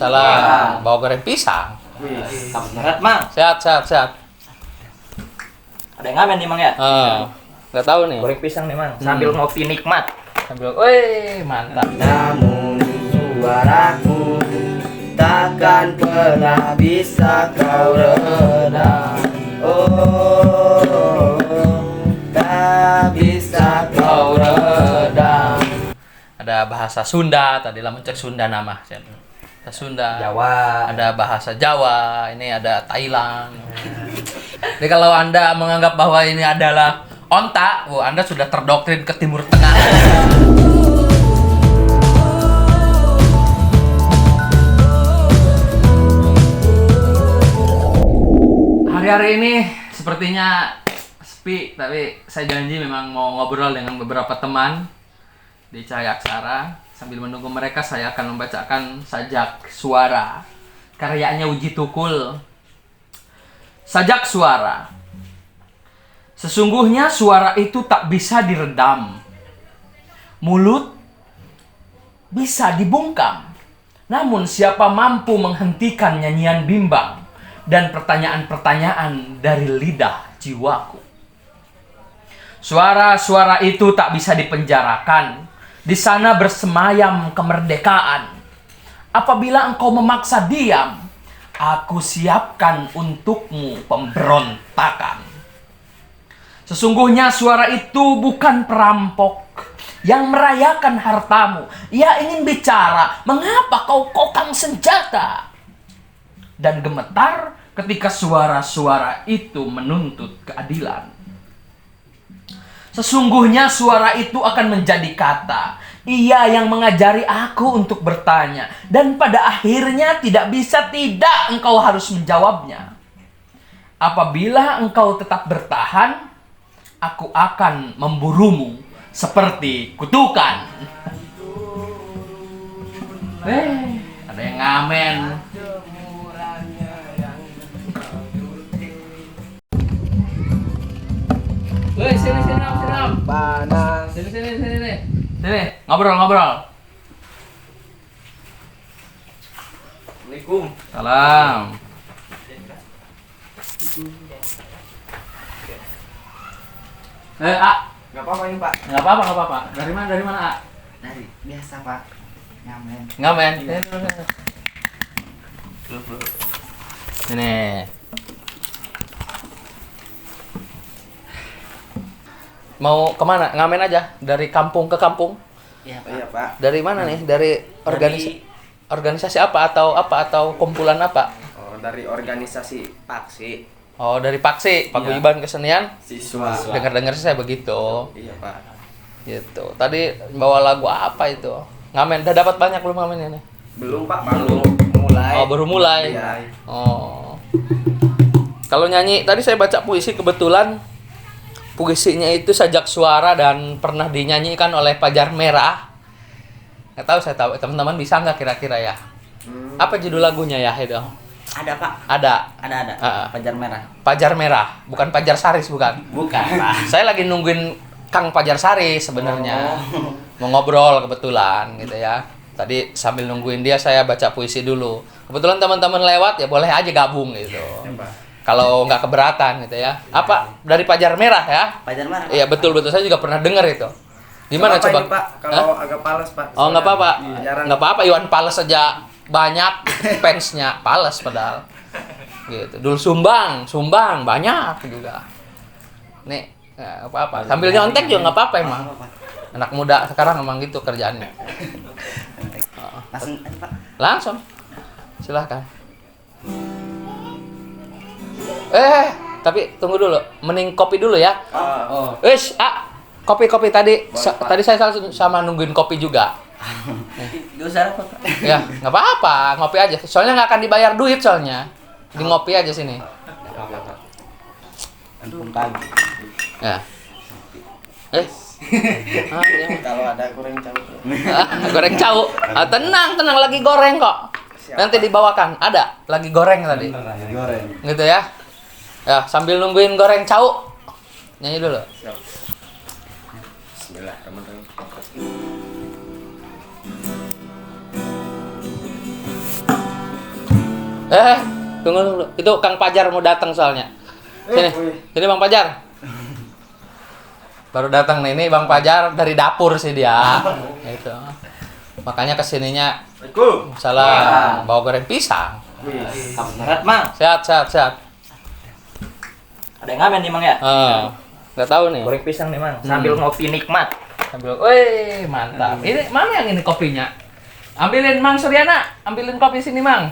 Waalaikumsalam. Bawa goreng pisang. Sehat, Mang. Sehat. Ada yang ngamen nih, Mang ya? Nggak tahu nih. Goreng pisang nih, Mang. Sambil ngopi nikmat. Wih, mantap. Namun suaraku takkan pernah bisa kau redam. Oh, tak bisa kau redam. Ada bahasa Sunda, tadi lah mencek Sunda nama. Bahasa Sunda. Jawa. Ada bahasa Jawa, ini ada Thailand. Jadi kalau Anda menganggap bahwa ini adalah onta, Anda sudah terdoktrin ke Timur Tengah. Hari-hari ini sepertinya sepi, tapi saya janji memang mau ngobrol dengan beberapa teman di Cahaya Aksara. Sambil menunggu mereka, saya akan membacakan sajak suara karyanya Uji Tukul. Sajak suara. Sesungguhnya suara itu tak bisa diredam. Mulut bisa dibungkam. Namun siapa mampu menghentikan nyanyian bimbang dan pertanyaan-pertanyaan dari lidah jiwaku. Suara-suara itu tak bisa dipenjarakan. Di sana bersemayam kemerdekaan. Apabila engkau memaksa diam, aku siapkan untukmu pemberontakan. Sesungguhnya suara itu bukan perampok yang merayakan hartamu. Ia ingin bicara, mengapa kau kokang senjata? Dan gemetar ketika suara-suara itu menuntut keadilan. Sesungguhnya suara itu akan menjadi kata. Ia yang mengajari aku untuk bertanya. Dan pada akhirnya tidak bisa tidak engkau harus menjawabnya. Apabila engkau tetap bertahan, aku akan memburumu seperti kutukan. Ada yang ngamen. Woi, sini Nam. Panas. Sini. Ngobrol. Assalamualaikum. Salam. A. Gak apa-apa ini Pak. Nggak apa-apa. Dari mana, A? Dari biasa Pak. Ngamen. Ngamen. Iya. Sini. Mau kemana? Ngamen aja. Dari kampung ke kampung. Iya Pak. Iya Pak. Dari mana nih? Dari organisasi apa atau kumpulan apa? Oh, dari organisasi Paksi. Oh, dari Paksi, Paguyuban Kesenian Siswa. Dengar-dengar saya begitu. Iya Pak. Gitu. Tadi bawa lagu apa itu? Ngamen. Udah dapat banyak belum ngamen ini? Belum Pak, baru mulai. Oh, baru mulai. Iya. Oh. Kalau nyanyi, tadi saya baca puisi, kebetulan puisinya itu sajak suara dan pernah dinyanyikan oleh Pajar Merah. Saya tahu teman-teman bisa nggak kira-kira ya? Apa judul lagunya ya, itu? Ada, Pak. Ada. Pajar merah. Pajar Merah, bukan Pajar Saris, bukan? Bukan, Pak. Saya lagi nungguin Kang Pajar Saris sebenarnya. Mau ngobrol kebetulan gitu ya. Tadi sambil nungguin dia saya baca puisi dulu. Kebetulan teman-teman lewat ya boleh aja gabung gitu. Kalau nggak keberatan gitu ya. Apa dari Pajar Merah ya? Pajar merah. Iya betul saya juga pernah dengar itu. Gimana coba? Ini, Pak, kalau agak pales Pak. Oh nggak apa-apa. Jarang. Nggak apa-apa. Iwan Pales saja banyak fansnya Pales padahal. Gitu. Dulu Sumbang banyak juga. Nih nggak apa-apa. Sambil nyontek juga nggak apa-apa emang. Anak muda sekarang emang gitu kerjaannya. Langsung aja, Pak. Langsung. Silahkan. Tapi tunggu dulu. Mending kopi dulu ya. Wis, kopi tadi. Tadi saya sama nungguin kopi juga. Dosa apa, Pak? Ya, nggak apa-apa. Ngopi aja. Soalnya nggak akan dibayar duit soalnya. Di ngopi aja sini. Ampun pagi. Ya. Kalau ada goreng cau. Goreng cau. Tenang lagi goreng kok. Nanti dibawakan. Ada lagi goreng tadi. Goreng. Gitu ya. Ya, sambil nungguin goreng cau. Nyanyi dulu. Siap. Bismillahirrahmanirrahim. Tunggu dulu. Itu Kang Pajar mau datang soalnya. Sini. Sini Bang Pajar. Baru datang nih, ini Bang Pajar dari dapur sih dia. Gitu. Makanya kesininya salah bawa goreng pisang. Berat, Mang. Sehat. Ada yang ngamen nih, Mang ya? Nggak tahu nih. Goreng pisang nih, Mang. Sambil ngopi nikmat. Sambil, wih mantap. Ini mana yang ini kopinya? Ambilin Mang Suryana, ambilin kopi sini Mang.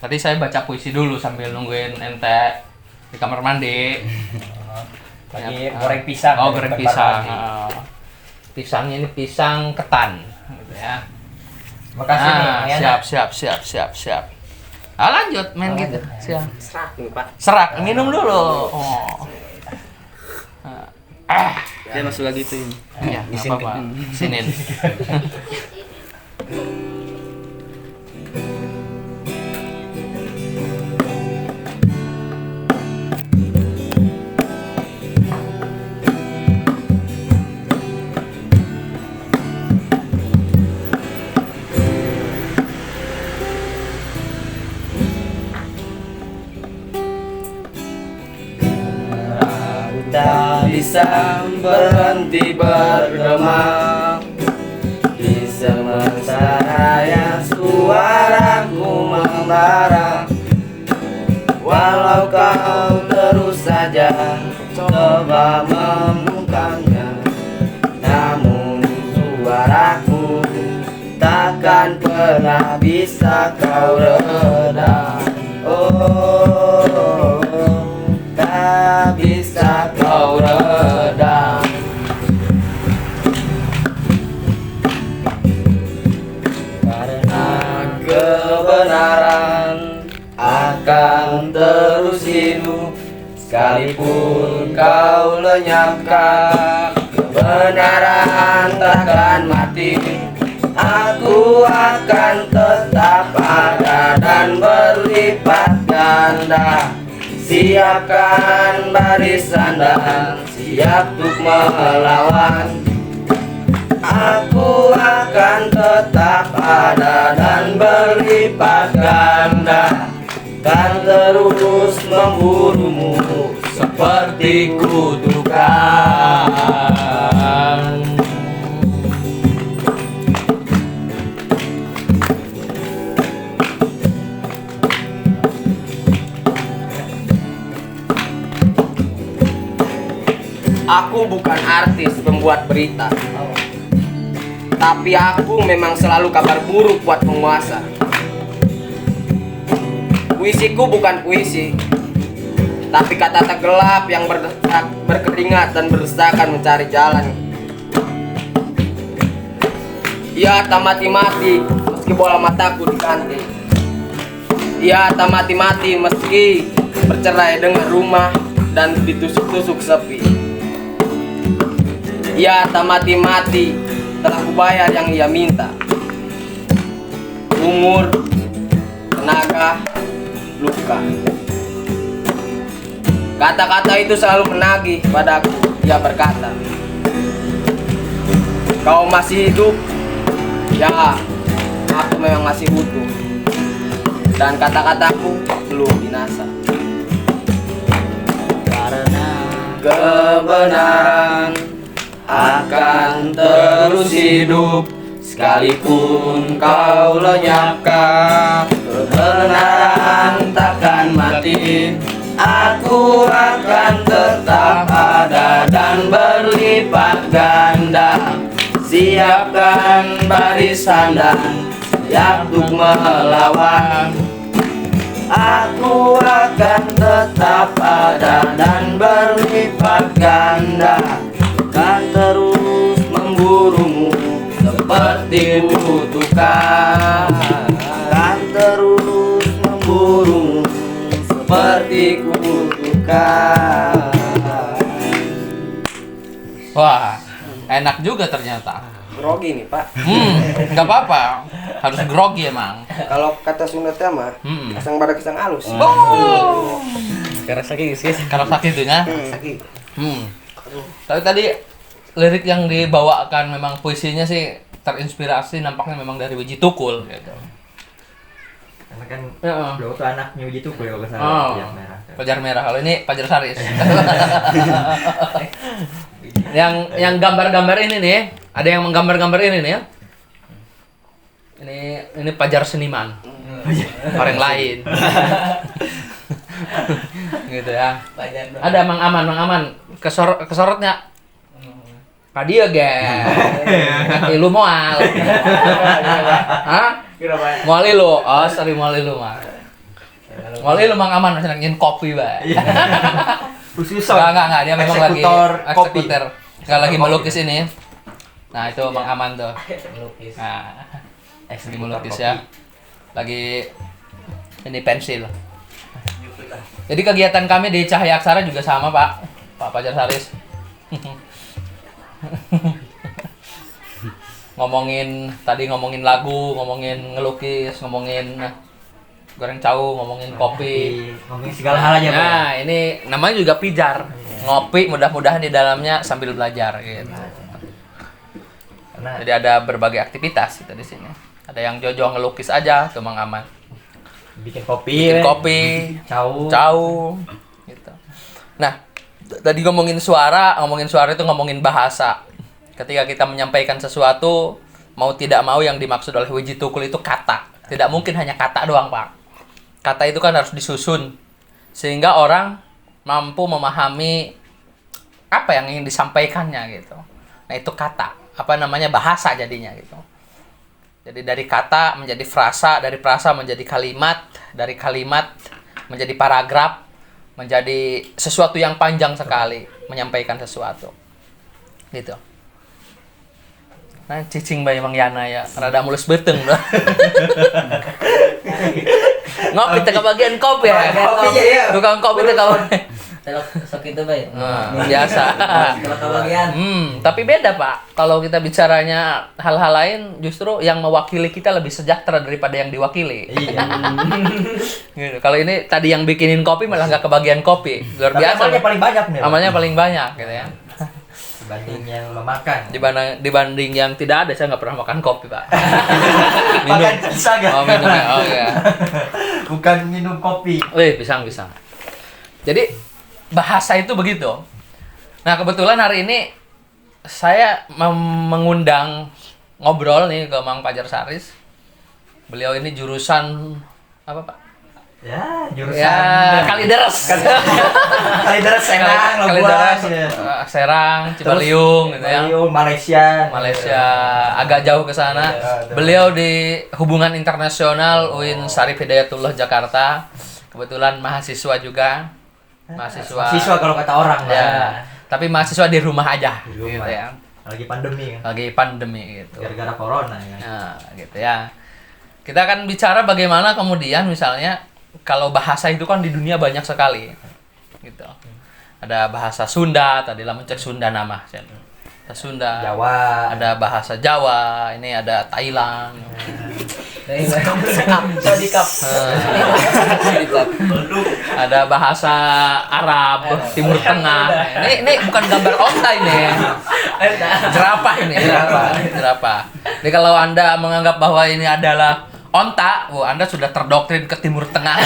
Tadi saya baca puisi dulu sambil nungguin ente di kamar mandi. Lagi goreng pisang. Oh, goreng pisang. Pisangnya ini pisang ketan, gitu ya. Makasih nih, Mang ya. Siap. Lanjut main gitu. Siap. Serak nih, Pak. Serak, minum dulu. Oh. Dia masuk lagi tuh ini. Iya, nggak apa-apa. Sinin. Tak bisa berhenti bergema di sementara yang suaraku membara. Walau kau terus saja coba membungkamnya, namun suaraku takkan pernah bisa kau redam. Oh, tak bisa kau redam. Karena kebenaran akan terus hidup, sekalipun kau lenyapkan. Kebenaran takkan mati, aku akan tetap ada dan berlipat ganda. Siapkan barisan dan siap untuk melawan. Aku akan tetap ada dan berlipat ganda, kan terus memburumu seperti kutukan. Aku bukan artis pembuat berita, tapi aku memang selalu kabar buruk buat penguasa. Puisiku bukan puisi, tapi kata gelap yang berkeringat dan berdesakan mencari jalan. Ia tak mati-mati meski bola mataku diganti. Ia tak mati-mati meski bercerai dengan rumah dan ditusuk-tusuk sepi. Ia tak mati-mati telah kubayar yang ia minta. Umur, tenaga, luka. Kata-kata itu selalu menagih padaku. Ia berkata, kau masih hidup? Ya, aku memang masih utuh. Dan kata-kataku belum binasa. Karena kebenaran akan terus hidup, sekalipun kau lenyapkan. Kebenaran takkan mati, aku akan tetap ada dan berlipat ganda. Siapkan barisan dan siap untuk melawan. Aku akan tetap ada dan berlipat ganda, kan terus memburumu seperti kutukan. Kan terus memburumu seperti kutukan. Wah, enak juga ternyata. Grogi nih, Pak. Nggak apa-apa. Harus grogi emang. Kalau kata Sunda mah, asang badak kisang halus. Oh. Karena sakit sih. Kalau sakit itu ya. Sakit. Tapi tadi lirik yang dibawakan memang puisinya sih terinspirasi nampaknya memang dari Wiji Tukul gitu. Karena kan Heeh. beliau tuh anaknya gitu kalau nggak salah. Oh. Yang merah. Pajar merah. Kalau ini Pajar Saris. yang gambar-gambar ini nih, ada yang menggambar-gambar ini nih ya. Ini Pajar seniman. Orang lain. Gitu ya. Ada Mang Aman kesorotnya. Kadia ilu moal. Hah? Moal ilu. Oh, sorry moal ilu mah. Moal ilu Mang Aman masih ngin kopi, Pak. Khusus Enggak, dia memang lagi kopi. eksekutor. Enggak lagi melukis ini. Nah, itu Mang Aman tuh. Melukis. Nah, lagi melukis ya. Lagi ini pensil. Jadi kegiatan kami di Cahaya Aksara juga sama, Pak. Pak Pajar Saris. ngomongin lagu, ngomongin ngelukis, ngomongin goreng tahu, ngomongin kopi. Ngomongin segala hal aja, Pak. Nah, ini namanya juga pijar. Ngopi mudah-mudahan di dalamnya sambil belajar gitu. Karena Jadi ada berbagai aktivitas gitu di sini. Ada yang jojo ngelukis aja, tuh Mang Aman. bikin kopi, Cau gitu. Nah, tadi ngomongin suara itu ngomongin bahasa. Ketika kita menyampaikan sesuatu, mau tidak mau yang dimaksud oleh Wiji Tukul itu kata. Tidak mungkin hanya kata doang, Pak. Kata itu kan harus disusun sehingga orang mampu memahami apa yang ingin disampaikannya gitu. Nah, itu kata. Apa namanya bahasa jadinya gitu. Jadi dari kata menjadi frasa, dari frasa menjadi kalimat, dari kalimat menjadi paragraf, menjadi sesuatu yang panjang sekali menyampaikan sesuatu. Gitu. Nah, cicing bae Mang Yana ya, rada mulus beteng loh. Ngopi teh bagian kopi ya. Tukang kopi teh kabagian. Sok itu baik. Biasa. Kalau kebagian. Tapi beda, Pak. Kalau kita bicaranya hal-hal lain, justru yang mewakili kita lebih sejahtera daripada yang diwakili. Iya. Gitu. Kalau ini tadi yang bikinin kopi malah nggak kebagian kopi. Luar Tapi biasa. amalnya paling banyak nih, Pak. Amalnya paling banyak gitu ya. Dibanding yang memakan. Dibanding yang tidak ada, saya nggak pernah makan kopi, Pak. Makan pisang ya? Oh, minum ya. Oh, ya. Bukan minum kopi. Wih, pisang. Jadi bahasa itu begitu. Nah, kebetulan hari ini saya mengundang ngobrol nih ke Mang Pajar Saris. Beliau ini jurusan apa, Pak? Ya, jurusan Ya, Kalideres. Kalideres Serang, Kalideres, Labuan. Serang, Cipaliung gitu ya. Malaysia. Agak jauh ke sana. Iya, Beliau di Hubungan Internasional UIN Syarif Hidayatullah Jakarta. Kebetulan mahasiswa juga. Mahasiswa kalau kata orang lah. Ya, tapi mahasiswa di rumah aja Di rumah. gitu ya. Lagi pandemi kan. Lagi pandemi gitu. Gara-gara corona ya. Nah, gitu ya. Kita akan bicara bagaimana kemudian misalnya kalau bahasa itu kan di dunia banyak sekali. Gitu. Ada bahasa Sunda, tadi lah mencek Sunda nama. Bahasa Sunda. Jawa. Ada bahasa Jawa, ini ada Thailand. Ada bahasa Arab, Timur Tengah. Ini bukan gambar onta ini. Jerapah ini, jerapah. Jadi kalau Anda menganggap bahwa ini adalah onta, Anda sudah terdoktrin ke Timur Tengah.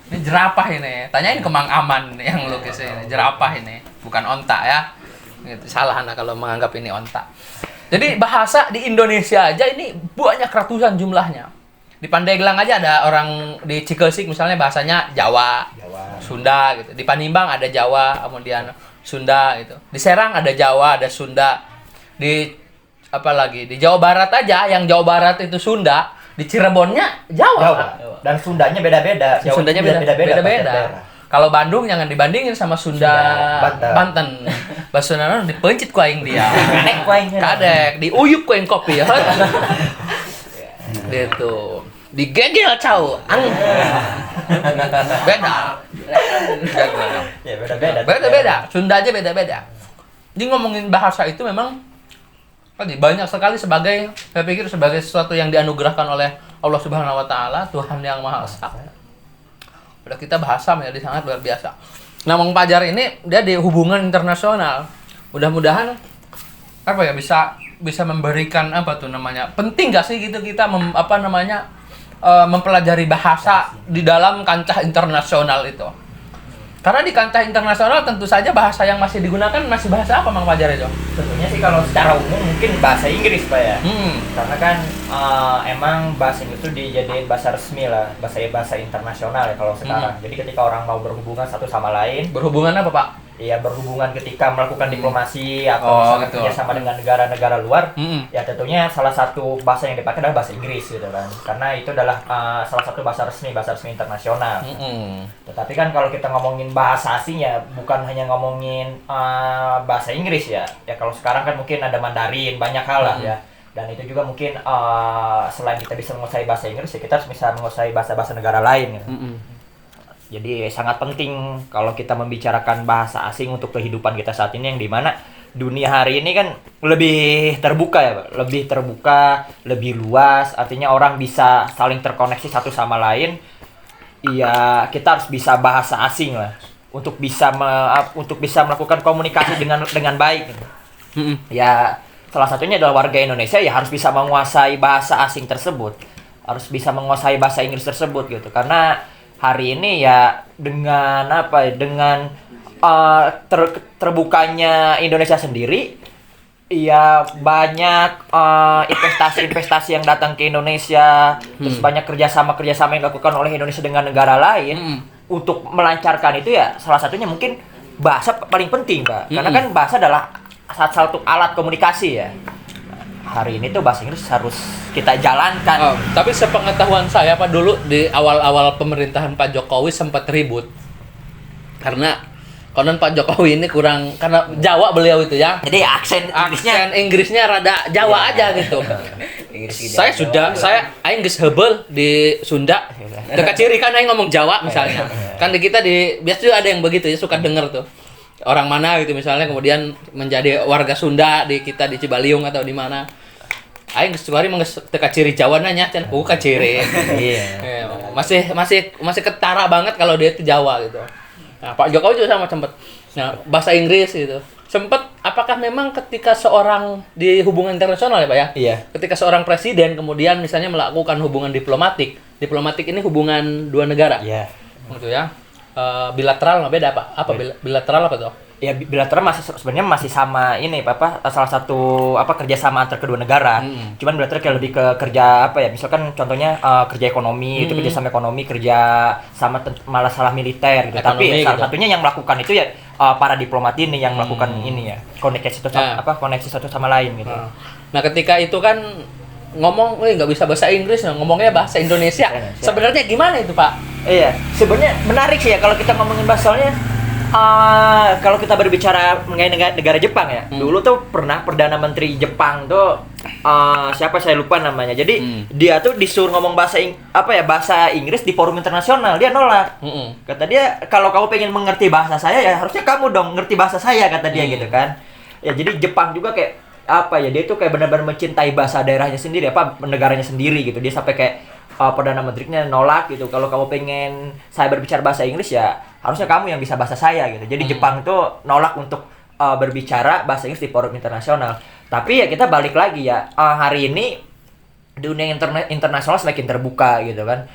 Ini jerapah ini. Tanyain ke Mang Aman yang lukis ini. Jerapah ini, bukan onta ya. Gitu. Salah Anda kalau menganggap ini onta. Jadi bahasa di Indonesia aja ini banyak ratusan jumlahnya. Di Pandeglang aja ada orang di Cikesik misalnya bahasanya Jawa, Sunda gitu. Di Panimbang ada Jawa, kemudian Sunda gitu. Di Serang ada Jawa, ada Sunda. Di apa lagi? Di Jawa Barat aja yang Jawa Barat itu Sunda, di Cirebonnya Jawa. Dan Sundanya beda-beda. Sundanya beda-beda. Kalau Bandung jangan dibandingin sama Sunda Banten. Bahasa Sunda dipencit ku aing dia. Kadek ku aing. Kadek, diuyup ku aing kopi ya. Gitu. Digegel cau. Beda. Ya beda-beda. Beda-beda. Sunda aja beda-beda. Jadi ngomongin bahasa itu memang tadi banyak sekali saya pikir sebagai sesuatu yang dianugerahkan oleh Allah Subhanahu wa taala, Tuhan yang Maha Esa. Udah kita bahasa menjadi sangat luar biasa. Nah, Mang Pajar ini dia di hubungan internasional. Mudah-mudahan apa ya bisa bisa memberikan apa tuh namanya? Penting gak sih gitu kita mempelajari bahasa di dalam kancah internasional itu? Karena di kancah internasional tentu saja bahasa yang masih digunakan masih bahasa apa Mang Fajar itu? Tentunya sih kalau secara umum mungkin bahasa Inggris Pak ya. Hmm. Karena kan emang bahasa Inggris itu dijadiin bahasa resmi lah, bahasa internasional ya kalau sekarang. Jadi ketika orang mau berhubungan satu sama lain, Berhubungan apa Pak? ya berhubungan ketika melakukan diplomasi atau misalnya gitu. kerjasama dengan negara-negara luar, Mm-mm. ya tentunya salah satu bahasa yang dipakai adalah bahasa Inggris gitu kan. Karena itu adalah salah satu bahasa resmi internasional. Mm-mm. Tetapi kan kalau kita ngomongin bahasa asing ya bukan hanya ngomongin bahasa Inggris ya. Ya kalau sekarang kan mungkin ada Mandarin, banyak hal lah ya. Dan itu juga mungkin selain kita bisa menguasai bahasa Inggris ya kita harus bisa menguasai bahasa-bahasa negara lain gitu. Mm-mm. Jadi sangat penting kalau kita membicarakan bahasa asing untuk kehidupan kita saat ini yang dimana dunia hari ini kan lebih terbuka ya Pak. Lebih terbuka, lebih luas, artinya orang bisa saling terkoneksi satu sama lain. Iya, kita harus bisa bahasa asing lah untuk bisa melakukan komunikasi dengan baik. Mm-mm. Ya, salah satunya adalah warga Indonesia ya harus bisa menguasai bahasa asing tersebut. Harus bisa menguasai bahasa Inggris tersebut gitu. Karena hari ini ya dengan terbukanya Indonesia sendiri ya banyak investasi yang datang ke Indonesia, terus banyak kerjasama yang dilakukan oleh Indonesia dengan negara lain untuk melancarkan itu ya salah satunya mungkin bahasa paling penting Pak, karena kan bahasa adalah salah satu alat komunikasi ya. Hari ini tuh bahasa Inggris harus kita jalankan. Oh, tapi sepengetahuan saya Pak, dulu di awal-awal pemerintahan Pak Jokowi sempat ribut karena konon Pak Jokowi ini kurang, karena Jawa beliau itu ya. Jadi aksen Inggrisnya rada Jawa aja gitu. Saya aing geus heubel di Sunda. Dekat ciri kan aing ngomong Jawa misalnya. Kan di kita biasanya ada yang begitu ya, suka denger tuh. Orang mana gitu misalnya kemudian menjadi warga Sunda di kita di Cibaliung atau di mana. Aing geus kuari mah teka ciri Jawa nanya can ka ciri. Iya. Masih ketara banget kalau dia itu Jawa gitu. Nah, Pak Jokowi juga sama sempet. Nah, bahasa Inggris gitu. Sempet apakah memang ketika seorang di hubungan internasional ya, Pak ya? Iya. Ketika seorang presiden kemudian misalnya melakukan hubungan diplomatik. Diplomatik ini hubungan dua negara. Iya. Gitu ya. Bilateral mah beda Pak. Apa bilateral apa tuh? Ya bilateral sebenarnya masih sama ini Pak, salah satu kerjasama antar kedua negara. Cuman bilateral kayak lebih ke kerja misalkan contohnya kerja ekonomi, itu kerjasama ekonomi, kerja sama masalah militer gitu. Ekonomi, tapi salah gitu. satunya yang melakukan itu ya para diplomat ini yang melakukan ini ya, koneksi satu sama lain gitu. Nah, ketika itu kan ngomong nggak bisa bahasa Inggris, ngomongnya bahasa Indonesia. Sebenarnya gimana itu Pak? Iya, sebenarnya menarik sih ya kalau kita ngomongin bahasanya. Kalau kita berbicara mengenai negara Jepang ya, dulu tuh pernah Perdana Menteri Jepang tuh siapa saya lupa namanya. Jadi dia tuh disuruh ngomong bahasa Inggris di forum internasional, dia nolak. Kata dia kalau kamu pengen mengerti bahasa saya ya harusnya kamu dong ngerti bahasa saya, kata dia gitu kan. Ya jadi Jepang juga kayak dia tuh kayak benar-benar mencintai bahasa daerahnya sendiri, negaranya sendiri gitu. Dia sampai kayak Perdana Menterinya nolak gitu. Kalau kamu pengen saya berbicara bahasa Inggris ya harusnya kamu yang bisa bahasa saya gitu. Jadi Jepang tuh nolak untuk berbicara bahasa Inggris di forum internasional. Tapi ya kita balik lagi ya, hari ini dunia internasional semakin terbuka gitu kan.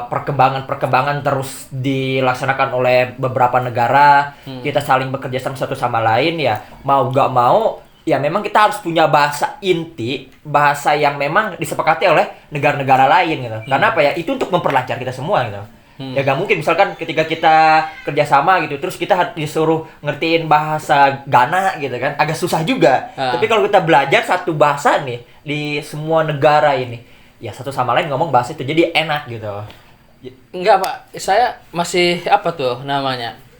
Perkembangan terus dilaksanakan oleh beberapa negara. Kita saling bekerja sama satu sama lain ya, mau gak mau ya memang kita harus punya bahasa inti, bahasa yang memang disepakati oleh negara-negara lain gitu. Karena apa ya? Itu untuk memperlancar kita semua gitu. Ya gak mungkin misalkan ketika kita kerjasama gitu, terus kita disuruh ngertiin bahasa Ghana gitu kan, agak susah juga. Tapi kalau kita belajar satu bahasa nih di semua negara ini, ya satu sama lain ngomong bahasa itu jadi enak gitu. Enggak Pak, saya masih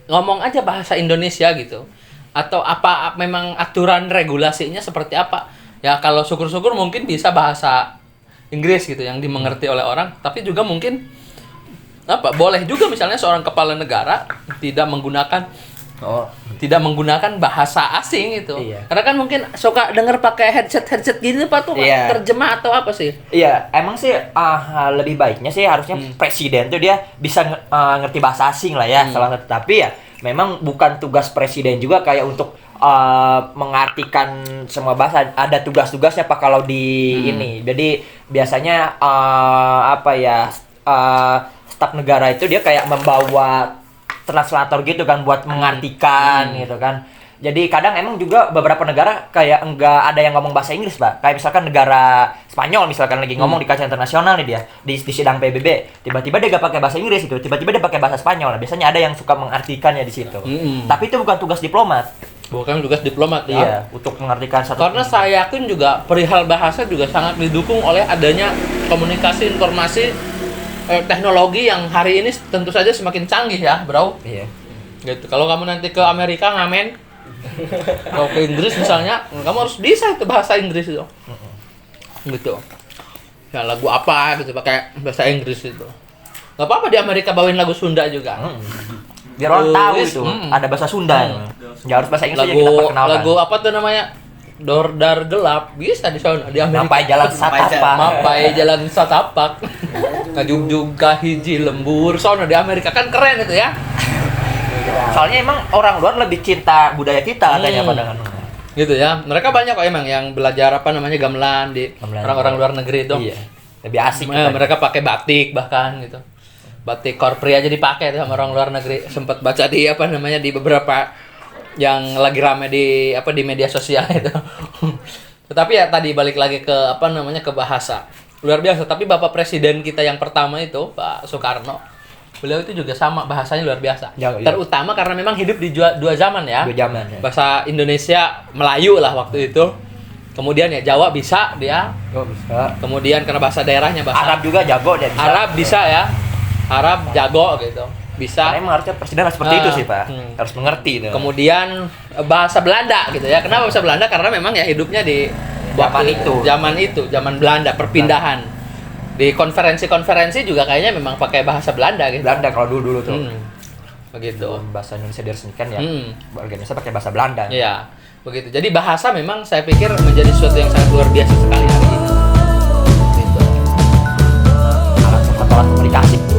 ngomong aja bahasa Indonesia gitu. Atau apa memang aturan regulasinya seperti apa? Ya kalau syukur-syukur mungkin bisa bahasa Inggris gitu yang dimengerti oleh orang, tapi juga mungkin boleh juga misalnya seorang kepala negara tidak menggunakan bahasa asing gitu. Iya. Karena kan mungkin suka denger pakai headset gini Pak tuh terjemah atau apa sih? Iya, emang sih lebih baiknya sih harusnya presiden tuh dia bisa ngerti bahasa asing lah ya. Salah satu, tapi ya memang bukan tugas presiden juga kayak untuk mengartikan semua bahasa. Ada tugas-tugasnya Pak kalau di ini. Jadi biasanya staf negara itu dia kayak membawa translator gitu kan buat mengartikan gitu kan. Jadi kadang emang juga beberapa negara kayak enggak ada yang ngomong bahasa Inggris, Pak. Kayak misalkan negara Spanyol misalkan lagi ngomong di kancah internasional nih dia di sidang PBB, tiba-tiba dia gak pakai bahasa Inggris gitu, tiba-tiba dia pakai bahasa Spanyol. Nah, biasanya ada yang suka mengartikannya di situ. Tapi itu bukan tugas diplomat. Bukan tugas diplomat ya. Iya, untuk mengartikan satu. Karena saya yakin juga perihal bahasa juga sangat didukung oleh adanya komunikasi informasi teknologi yang hari ini tentu saja semakin canggih ya, Bro. Iya. Gitu. Kalau kamu nanti ke Amerika ngamen, kalau ke Inggris misalnya, kamu harus bisa itu bahasa Inggris itu. Gitu. Ya lagu apa gitu pakai bahasa Inggris itu. Gak apa-apa di Amerika bawain lagu Sunda juga. Biar orang tahu Tulis, itu ada bahasa Sunda. Ya harus bahasa Inggris aja Lagu kita perkenalkan. lagu apa tuh namanya? Dordar gelap bisa di sana di Amerika. Sampai jalan satapak. Mapai jalan satapak. Ngajug-jug hiji lembur. Soalnya di Amerika kan keren itu ya. Soalnya emang orang luar lebih cinta budaya kita katanya pandangan. Gitu ya. Mereka banyak kok emang yang belajar apa namanya gamelan di Gamelan. orang-orang luar negeri itu. Iya. Lebih asik. Mereka pakai batik bahkan gitu. Batik korpri aja dipakai tuh sama orang luar negeri. Sempat baca di apa namanya di beberapa yang lagi rame di media sosial itu. Tetapi ya tadi balik lagi ke apa namanya ke bahasa. Luar biasa, tapi Bapak Presiden kita yang pertama itu Pak Soekarno, beliau itu juga sama bahasanya luar biasa. Ya, iya. Terutama karena memang hidup di dua zaman ya. Dua zaman ya. Bahasa Indonesia Melayu lah waktu itu. Kemudian ya Jawa bisa dia. Oh, bisa. Kemudian karena bahasa daerahnya bahasa Arab juga jago dia bisa. Arab bisa ya. Arab jago gitu. Bisa. Karena emang harusnya presiden harus seperti itu sih, Pak. Harus mengerti itu. Kemudian bahasa Belanda gitu ya. Kenapa bahasa Belanda? Karena memang ya hidupnya di zaman Belanda perpindahan. Di konferensi-konferensi juga kayaknya memang pakai bahasa Belanda gitu. Belanda kalau dulu tuh. Begitu. Sebelum bahasa Indonesia diresmikan ya. Warga Indonesia pakai bahasa Belanda. Iya, begitu. Jadi bahasa memang saya pikir menjadi sesuatu yang sangat luar biasa sekali hari ini. Gitu. Alat komunikasi.